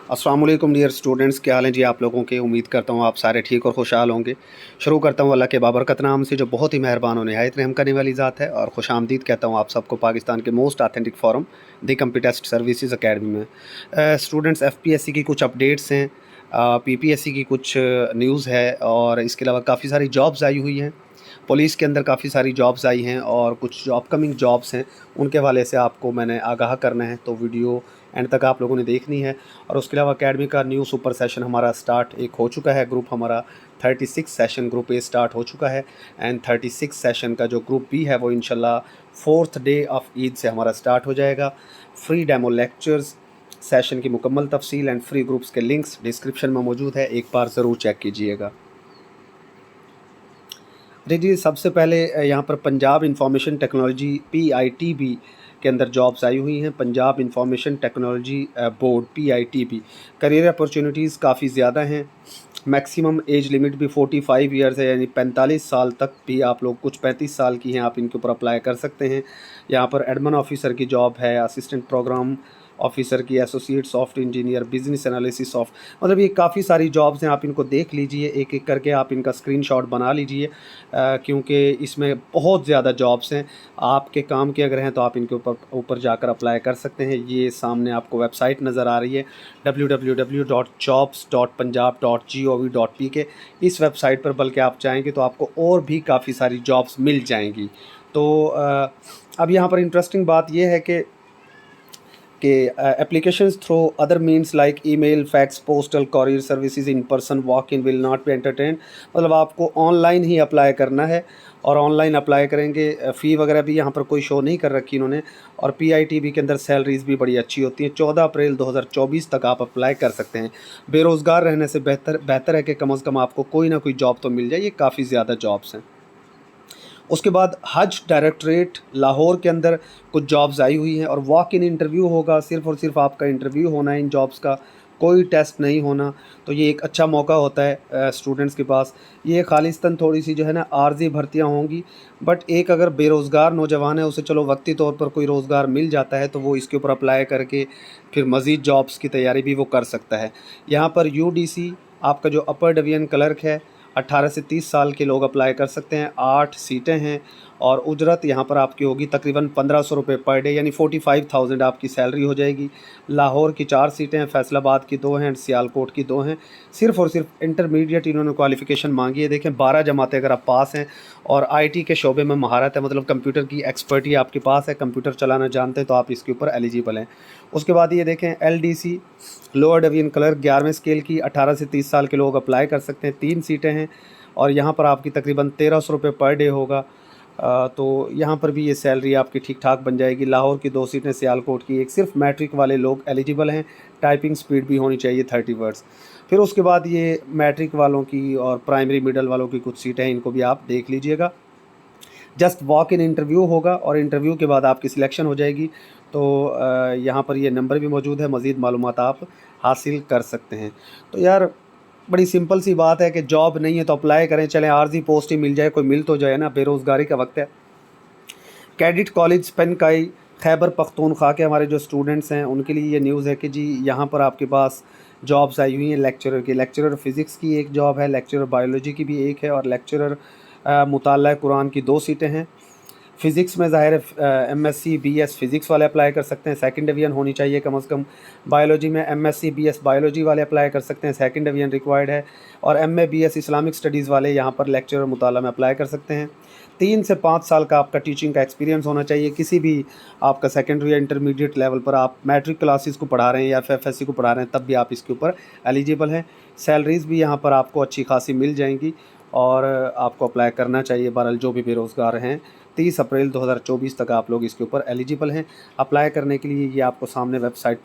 अस्सलाम वालेकुम dear students, क्या हाल है जी आप लोगों के। उम्मीद करता हूँ आप सारे ठीक और खुशहाल होंगे। शुरू करता हूँ अल्लाह के बाबरकत नाम से, जो बहुत ही मेहरबान और निहायत रहम करने वाली ज़ात है, और खुशामदीद कहता हूँ आप सबको पाकिस्तान के मोस्ट ऑथेंटिक फोरम दी कंप्यूटर टेस्ट सर्विसेज अकेडमी में। स्टूडेंट्स, एफपीएससी की कुछ अपडेट्स हैं, पीपीएससी की कुछ न्यूज़ है, और इसके अलावा काफ़ी सारी जॉब्स आई हुई हैं। पुलिस के अंदर काफ़ी सारी जॉब्स आई हैं, और कुछ जो अपकमिंग जॉब्स हैं उनके हवाले से आपको मैंने आगाह करना है, तो वीडियो एंड तक आप लोगों ने देखनी है। और उसके अलावा अकेडमी का न्यू सुपर सेशन हमारा स्टार्ट एक हो चुका है। ग्रुप हमारा 36 सेशन ग्रुप ए स्टार्ट हो चुका है, एंड 36 सेशन का जो ग्रुप बी है वो इंशाल्लाह 4th डे ऑफ ईद से हमारा स्टार्ट हो जाएगा। फ्री डेमो लेक्चर्स, सेशन की मुकम्मल तफसील एंड फ्री ग्रुप्स के लिंक्स डिस्क्रिप्शन में मौजूद है, एक बार ज़रूर चेक कीजिएगा। देखिए, सबसे पहले यहाँ पर पंजाब इंफॉर्मेशन टेक्नोलॉजी PITB के अंदर जॉब्स आई हुई हैं। Punjab information technology board PITB, career opportunities काफ़ी ज़्यादा हैं। मैक्सिमम एज लिमिट भी 45 ईयर्स है, यानी 45 साल तक भी आप लोग, कुछ 35 साल की हैं, आप इनके ऊपर अप्लाई कर सकते हैं। यहाँ पर एडमिन ऑफिसर की जॉब है, असिस्टेंट प्रोग्राम ऑफिसर की, associate soft engineer, business analysis soft, मतलब ये काफ़ी सारी जॉब्स हैं। आप इनको देख लीजिए, एक एक करके आप इनका स्क्रीनशॉट बना लीजिए, क्योंकि इसमें बहुत ज़्यादा जॉब्स हैं। आपके काम के अगर हैं तो आप इनके ऊपर जाकर अप्लाई कर सकते हैं। ये सामने आपको वेबसाइट नज़र आ रही है www.jobs.punjab.gov.pk। इस वेबसाइट पर बल्कि आप चाहेंगे तो आपको और भी काफ़ी सारी जॉब्स मिल जाएंगी। तो अब यहाँ पर इंटरेस्टिंग बात यह है कि applications through other means like email, fax, postal, courier services, in person walk in will not be entertained। मतलब आपको ऑनलाइन ही अप्लाई करना है, और ऑनलाइन अप्लाई करेंगे। फ़ी वगैरह भी यहाँ पर कोई शो नहीं कर रखी इन्होंने। और PITB के अंदर सैलरीज़ भी बड़ी अच्छी होती हैं। 14 अप्रैल 2024 तक आप अप्लाई कर सकते हैं। बेरोज़गार रहने से बेहतर है कि कम से कम आपको कोई ना कोई जॉब तो मिल जाए। ये काफ़ी ज़्यादा जॉब्स हैं। उसके बाद हज डायरेक्टरेट लाहौर के अंदर कुछ जॉब्स आई हुई हैं, और वॉक इन इंटरव्यू होगा। सिर्फ़ और सिर्फ आपका इंटरव्यू होना है इन जॉब्स का, कोई टेस्ट नहीं होना। तो ये एक अच्छा मौका होता है स्टूडेंट्स के पास। ये खालिस्तान थोड़ी सी जो है ना आर्जी भर्तियाँ होंगी, बट एक अगर बेरोज़गार नौजवान है, उसे चलो वक्ती तौर पर कोई रोज़गार मिल जाता है तो वो इसके ऊपर अप्लाई करके फिर मज़ीद जॉब्स की तैयारी भी वो कर सकता है। यहाँ पर UDC आपका जो अपर डिवीज़न क्लर्क है, 18 से 30 साल के लोग अप्लाई कर सकते हैं। 8 सीटें हैं, और उजरत यहाँ पर आपकी होगी तकरीबन 1500 रुपये पर डे, यानी 45,000 आपकी सैलरी हो जाएगी। लाहौर की 4 सीटें हैं, फैसलाबाद की 2 हैं, सियालकोट की 2 हैं। सिर्फ़ और सिर्फ इंटरमीडिएट इन्होंने क्वालिफ़िकेशन मांगी है। देखें, 12 जमातें अगर आप पास हैं और IT के शोबे में महारत है, मतलब कंप्यूटर की एक्सपर्टी आपके पास है, कंप्यूटर चलाना जानते हैं, तो आप इसके ऊपर एलिजिबल हैं। उसके बाद ये देखें, LDC लोअर डिवीज़न क्लर्क 11वें स्केल की, 18 से 30 साल के लोग अप्लाई कर सकते हैं। 3 सीटें हैं, और यहाँ पर आपकी तकरीबन 1300 रुपये पर डे होगा। तो यहाँ पर भी ये सैलरी आपकी ठीक ठाक बन जाएगी। लाहौर की 2 सीटें, सियालकोट की 1। सिर्फ मैट्रिक वाले लोग एलिजिबल हैं। टाइपिंग स्पीड भी होनी चाहिए 30 वर्ड्स। फिर उसके बाद ये मैट्रिक वालों की और प्राइमरी मिडल वालों की कुछ सीटें हैं, इनको भी आप देख लीजिएगा। जस्ट वॉक इन इंटरव्यू होगा, और इंटरव्यू के बाद आपकी सिलेक्शन हो जाएगी। तो यहाँ पर ये नंबर भी मौजूद है, मज़ीद मालूमात आप हासिल कर सकते हैं। तो यार, बड़ी सिंपल सी बात है कि जॉब नहीं है तो अप्लाई करें। चलें, आर्जी पोस्ट ही मिल जाए, कोई मिल तो जाए ना, बेरोज़गारी का वक्त है। कैडिट कॉलेज पेनकाई खैबर पख्तूनख्वा के हमारे जो स्टूडेंट्स हैं उनके लिए ये न्यूज़ है कि जी यहाँ पर आपके पास जॉब्स आई हुई हैं लेक्चरर की। लेक्चरर फ़िज़िक्स की एक जॉब है, लेक्चरर बायोलॉजी की भी एक है, और लेक्चरर मुताल्ला कुरान की 2 सीटें हैं। फ़िज़िक्स में ज़ाहिर है MSc BS फ़िज़िक्स वाले अप्लाई कर सकते हैं, सेकंड डिवीज़न होनी चाहिए कम से कम। बायोलॉजी में MSc BS बायोलॉजी वाले अप्लाई कर सकते हैं, सेकंड डिवीज़न रिक्वायर्ड है। और MA BS इस्लामिक स्टडीज़ वाले यहाँ पर लेक्चरर मुताल्ला में अप्लाई कर सकते हैं। 3 से 5 साल का आपका टीचिंग का एक्सपीरियंस होना चाहिए। किसी भी आपका सेकेंडरी या इंटरमीडिएट लेवल पर आप मैट्रिक क्लासेस को पढ़ा रहे हैं या FFSC को पढ़ा रहे हैं, तब भी आप इसके ऊपर एलिजिबल हैं। सैलरीज़ भी यहाँ पर आपको अच्छी खासी मिल जाएंगी, और आपको अप्लाई करना चाहिए। बहरहाल जो भी बेरोज़गार हैं, 30 अप्रैल 2024 तक आप लोग इसके ऊपर एलिजिबल हैं। अप्लाई करने के लिए ये आपको सामने वेबसाइट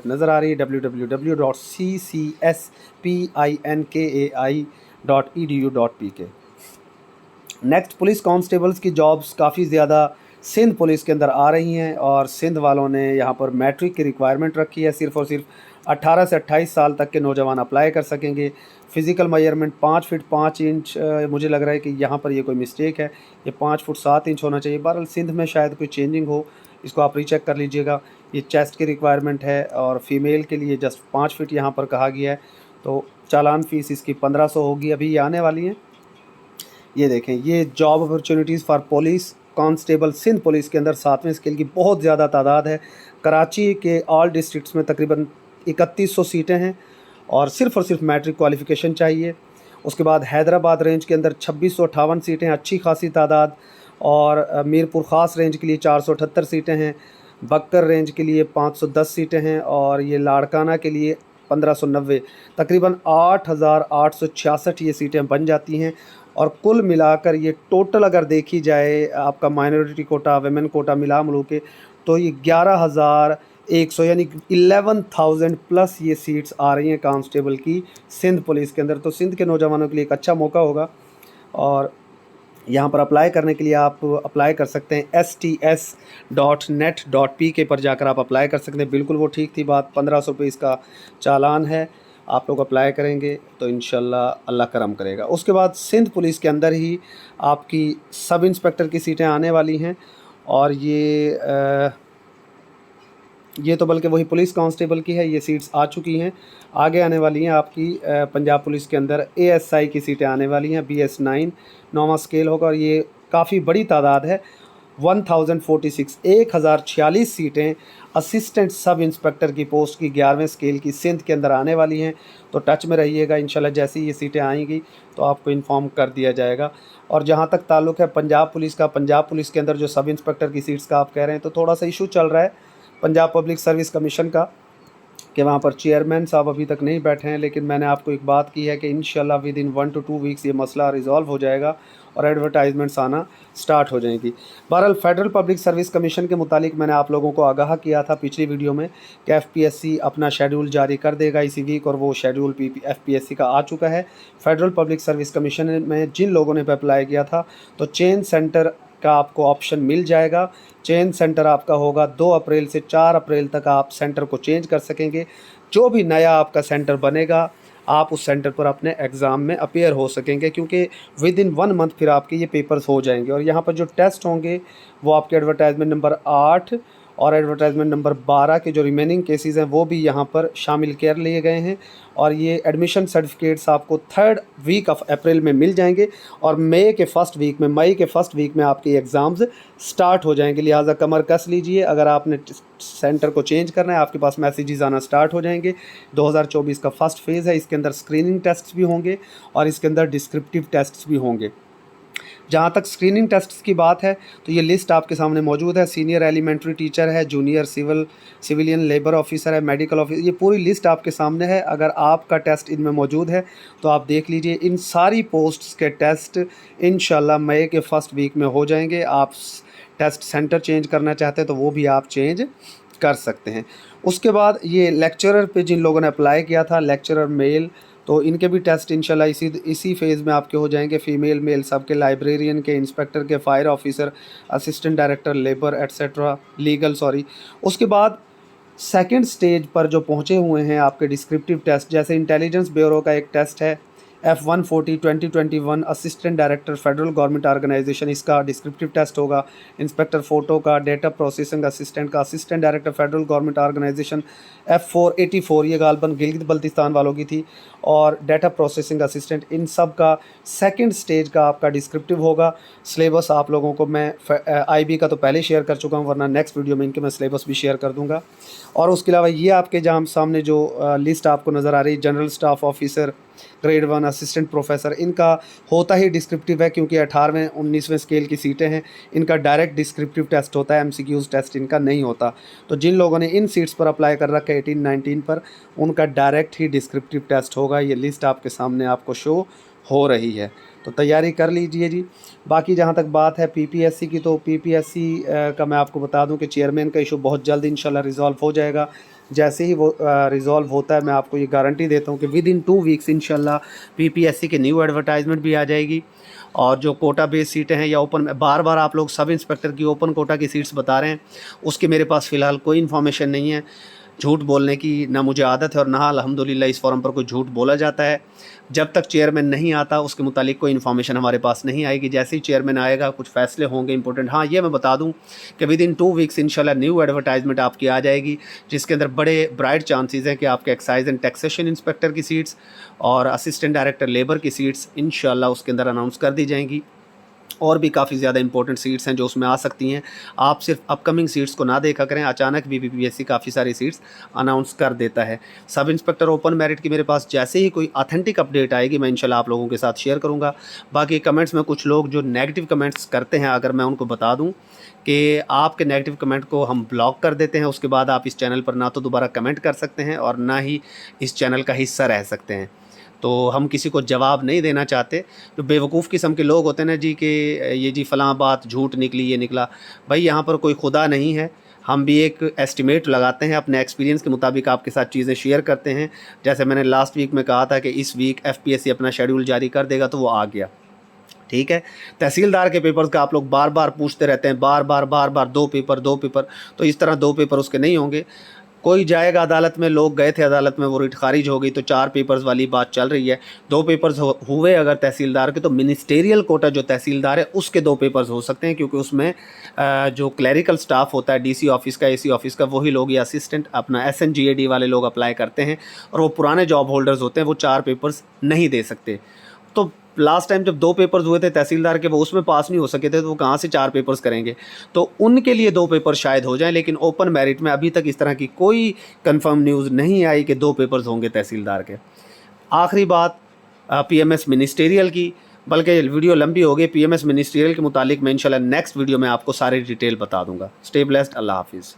नज़र आ रही है www.ccspinkai.edu.pk। नेक्स्ट, पुलिस कांस्टेबल्स की जॉब्स काफ़ी ज़्यादा सिंध पुलिस के अंदर आ रही हैं, और सिंध वालों ने यहाँ पर मैट्रिक की रिक्वायरमेंट रखी है। सिर्फ़ और सिर्फ 18 से 28 साल तक के नौजवान अप्लाई कर सकेंगे। फ़िज़िकल मेजरमेंट 5 फीट 5 इंच, मुझे लग रहा है कि यहाँ पर ये कोई मिस्टेक है, ये 5 फुट 7 इंच होना चाहिए। बहरहाल सिंध में शायद कोई चेंजिंग हो, इसको आप रीचेक कर लीजिएगा। ये चेस्ट की रिक्वायरमेंट है और फीमेल के लिए जस्ट 5 फीट यहाँ पर कहा गया है। तो चालान फ़ीस इसकी 1500 होगी, अभी ये आने वाली है। ये देखें, ये job opportunities for police constable Sindh police के अंदर 7वें स्केल की बहुत ज़्यादा तादाद है। कराची के ऑल डिस्ट्रिक्ट्स में तकरीबन 3100 सीटें हैं और सिर्फ मैट्रिक क्वालिफ़िकेशन चाहिए। उसके बाद हैदराबाद रेंज के अंदर 2658 सीटें, अच्छी खासी तादाद। और मीरपुर ख़ास रेंज के लिए 478 सीटें हैं। बक्कर रेंज के लिए 510 सीटें हैं और ये लाड़काना के लिए 1590, तकरीबन 8866 ये सीटें बन जाती हैं। और कुल मिलाकर ये टोटल अगर देखी जाए आपका माइनॉरिटी कोटा, वेमेन कोटा मिला मिलू के, तो ये 11,100 यानी 11,000 प्लस ये सीट्स आ रही हैं कांस्टेबल की सिंध पुलिस के अंदर। तो सिंध के नौजवानों के लिए एक अच्छा मौका होगा और यहाँ पर अप्लाई करने के लिए आप अप्लाई कर सकते हैं sts.net.pk पर जाकर आप अप्लाई कर सकते हैं। बिल्कुल वो ठीक थी बात, 1500 रुपये इसका चालान है। आप लोग अप्लाई करेंगे तो इंशाल्लाह अल्लाह करम करेगा। उसके बाद सिंध पुलिस के अंदर ही आपकी सब इंस्पेक्टर की सीटें आने वाली हैं और ये तो बल्कि वही पुलिस कांस्टेबल की है, ये सीट्स आ चुकी हैं। आगे आने वाली हैं आपकी पंजाब पुलिस के अंदर ASI की सीटें आने वाली हैं। BS9 9वां स्केल होगा और ये काफ़ी बड़ी तादाद है, 1046 सीटें असिस्टेंट सब इंस्पेक्टर की पोस्ट की 11वें स्केल की सिंध के अंदर आने वाली हैं। तो टच में रहिएगा, इंशाल्लाह जैसे ही ये सीटें आएंगी तो आपको इन्फॉर्म कर दिया जाएगा। और जहाँ तक ताल्लुक़ है पंजाब पुलिस का, पंजाब पुलिस के अंदर जो सब इंस्पेक्टर की सीट्स का आप कह रहे हैं, तो थोड़ा सा इशू चल रहा है पंजाब पब्लिक सर्विस कमीशन का कि वहाँ पर चेयरमैन साहब अभी तक नहीं बैठे हैं। लेकिन मैंने आपको एक बात की है कि इंशाल्लाह विद इन 1 to 2 वीक्स ये मसला रिज़ॉल्व हो जाएगा और एडवर्टाइजमेंट्स आना स्टार्ट हो जाएंगी। बहरहाल फेडरल पब्लिक सर्विस कमीशन के मुतालिक मैंने आप लोगों को आगाह किया था पिछली वीडियो में कि FPSC अपना शेड्यूल जारी कर देगा इसी वीक और वो शेड्यूल FPSC का आ चुका है। फेडरल पब्लिक सर्विस कमीशन में जिन लोगों ने अप्लाई किया था तो चेंज सेंटर का आपको ऑप्शन मिल जाएगा। चेंज सेंटर आपका होगा 2 अप्रैल से 4 अप्रैल तक आप सेंटर को चेंज कर सकेंगे। जो भी नया आपका सेंटर बनेगा आप उस सेंटर पर अपने एग्ज़ाम में अपीयर हो सकेंगे, क्योंकि विद इन 1 मंथ फिर आपके ये पेपर्स हो जाएंगे। और यहाँ पर जो टेस्ट होंगे वो आपके एडवर्टाइजमेंट नंबर 8 और एडवर्टाइजमेंट नंबर 12 के जो रिमेनिंग केसेस हैं वो भी यहाँ पर शामिल कर लिए गए हैं। और ये एडमिशन सर्टिफिकेट्स आपको 3rd वीक ऑफ अप्रैल में मिल जाएंगे और मई के फर्स्ट वीक में आपके एग्ज़ाम्स स्टार्ट हो जाएंगे। लिहाजा कमर कस लीजिए, अगर आपने सेंटर को चेंज करना है आपके पास मैसेजेस आना स्टार्ट हो जाएंगे। 2024 का फर्स्ट फेज़ है, इसके अंदर स्क्रीनिंग टेस्ट्स भी होंगे और इसके अंदर डिस्क्रिप्टिव टेस्ट्स भी होंगे। जहाँ तक स्क्रीनिंग टेस्ट्स की बात है तो ये लिस्ट आपके सामने मौजूद है। सीनियर एलिमेंट्री टीचर है, जूनियर सिविलियन लेबर ऑफिसर है, मेडिकल ऑफिसर, ये पूरी लिस्ट आपके सामने है। अगर आपका टेस्ट इनमें मौजूद है तो आप देख लीजिए। इन सारी पोस्ट्स के टेस्ट इंशाल्लाह मई के फर्स्ट वीक में हो जाएंगे। आप टेस्ट सेंटर चेंज करना चाहते हैं तो वो भी आप चेंज कर सकते हैं। उसके बाद ये लेक्चरर पे जिन लोगों ने अप्लाई किया था, लेक्चरर मेल, तो इनके भी टेस्ट इंशाल्लाह इसी फेज़ में आपके हो जाएंगे। फ़ीमेल मेल सब के, लाइब्रेरियन के, इंस्पेक्टर के, fire officer, assistant director labour etcetera legal उसके बाद सेकंड स्टेज पर जो पहुँचे हुए हैं आपके डिस्क्रिप्टिव टेस्ट, जैसे इंटेलिजेंस ब्यूरो का एक टेस्ट है F140 2021 assistant director federal government organisation, इसका डिस्क्रिप्टिव टेस्ट होगा। इंस्पेक्टर फ़ोटो का, डेटा प्रोसेसिंग असिस्टेंट का, assistant director federal government organisation F484, ये गालबन गिलगित बल्तिस्तान वालों की थी, और डेटा प्रोसेसिंग असिस्टेंट, इन सब का सेकंड स्टेज का आपका डिस्क्रिप्टिव होगा। सिलेबस आप लोगों को मैं IB का तो पहले शेयर कर चुका हूँ, वरना नेक्स्ट वीडियो में इनके मैं सिलेबस भी शेयर कर दूँगा। और उसके अलावा ये आपके जहाँ सामने जो लिस्ट आपको नज़र आ रही है, general staff officer, grade 1, assistant professor, इनका होता ही डिस्क्रिप्टिव है क्योंकि 18वें 19वें स्केल की सीटें हैं। इनका डायरेक्ट डिस्क्रिप्टिव टेस्ट होता है, MCQs टेस्ट इनका नहीं होता। तो जिन लोगों ने इन सीट्स पर अप्लाई कर रखा है 18-19 पर, उनका डायरेक्ट ही डिस्क्रिप्टिव टेस्ट होगा। ये लिस्ट आपके सामने आपको शो हो रही है, तो तैयारी कर लीजिए जी। बाकी जहाँ तक बात है PPSC की, तो PPSC का मैं आपको बता दूं कि चेयरमैन का इशू बहुत जल्द इंशाल्लाह रिज़ॉल्व हो जाएगा। जैसे ही वो रिज़ॉल्व होता है मैं आपको ये गारंटी देता हूँ कि विद इन 2 वीक्स इंशाल्लाह PPSC के न्यू एडवर्टाइजमेंट भी आ जाएगी। और जो कोटा बेस सीटें हैं या ओपन, बार बार आप लोग सब इंस्पेक्टर की ओपन कोटा की सीट्स बता रहे हैं, उसकी मेरे पास फ़िलहाल कोई इन्फॉर्मेशन नहीं है। झूठ बोलने की ना मुझे आदत है और ना अल्हम्दुलिल्लाह इस फोरम पर कोई झूठ बोला जाता है। जब तक चेयरमैन नहीं आता उसके मुतालिक कोई इन्फॉर्मेशन हमारे पास नहीं आएगी। जैसे ही चेयरमैन आएगा कुछ फ़ैसले होंगे इंपॉर्टेंट। हाँ, ये मैं बता दूं कि विद इन 2 वीक्स इंशाल्लाह न्यू एडवर्टाइजमेंट आपकी आ जाएगी, जिसके अंदर बड़े ब्राइट चांसेस हैं कि आपके एक्साइज़ एंड टैक्सेशन इंस्पेक्टर की सीट्स और असिस्टेंट डायरेक्टर लेबर की सीट्स इंशाल्लाह उसके अंदर अनाउंस कर दी जाएंगी। और भी काफ़ी ज़्यादा इंपॉर्टेंट सीट्स हैं जो उसमें आ सकती हैं। आप सिर्फ अपकमिंग सीट्स को ना देखा करें, अचानक भी बीपीएससी काफ़ी सारी सीट्स अनाउंस कर देता है। सब इंस्पेक्टर ओपन मेरिट की मेरे पास जैसे ही कोई ऑथेंटिक अपडेट आएगी मैं इंशाल्लाह आप लोगों के साथ शेयर करूँगा। बाकी कमेंट्स में कुछ लोग जो नेगेटिव कमेंट्स करते हैं, अगर मैं उनको बता दूँ कि आपके नेगेटिव कमेंट को हम ब्लॉक कर देते हैं, उसके बाद आप इस चैनल पर ना तो दोबारा कमेंट कर सकते हैं और ना ही इस चैनल का हिस्सा रह सकते हैं। तो हम किसी को जवाब नहीं देना चाहते। जो बेवकूफ़ किस्म के लोग होते हैं ना जी कि ये जी फ़लाँ बात झूठ निकली, ये निकला। भाई यहाँ पर कोई खुदा नहीं है, हम भी एक एस्टिमेट लगाते हैं, अपने एक्सपीरियंस के मुताबिक आपके साथ चीज़ें शेयर करते हैं। जैसे मैंने लास्ट वीक में कहा था कि इस वीक एफपीएससी अपना शेड्यूल जारी कर देगा, तो वो आ गया। ठीक है, तहसीलदार के पेपर्स का आप लोग बार बार पूछते रहते हैं, बार बार 2 पेपर 2 पेपर, तो इस तरह 2 पेपर उसके नहीं होंगे। कोई जाएगा अदालत में, लोग गए थे अदालत में, वो रिट खारिज हो गई, तो 4 पेपर्स वाली बात चल रही है। 2 पेपर्स हुए अगर तहसीलदार के, तो मिनिस्टेरियल कोटा जो तहसीलदार है उसके 2 पेपर्स हो सकते हैं, क्योंकि उसमें जो क्लरिकल स्टाफ होता है डीसी ऑफिस का, एसी ऑफिस का, वही लोग या असिस्टेंट अपना एसएनजीएडी वाले लोग अप्लाई करते हैं, और वो पुराने जॉब होल्डर्स होते हैं, वो 4 पेपर्स नहीं दे सकते। तो लास्ट टाइम जब 2 पेपर्स हुए थे तहसीलदार के, वो उसमें पास नहीं हो सके थे, तो वो कहाँ से 4 पेपर्स करेंगे। तो उनके लिए 2 पेपर शायद हो जाएं, लेकिन ओपन मेरिट में अभी तक इस तरह की कोई कंफर्म न्यूज़ नहीं आई कि 2 पेपर्स होंगे तहसीलदार के। आखिरी बात पीएमएस मिनिस्टेरियल की, बल्कि वीडियो लंबी हो गई। पीएमएस मिनिस्टेरियल के मुतालिक मैं इंशाल्लाह नेक्स्ट वीडियो में आपको सारी डिटेल बता दूंगा। स्टे ब्लेस्ड, अल्लाह हाफिज़।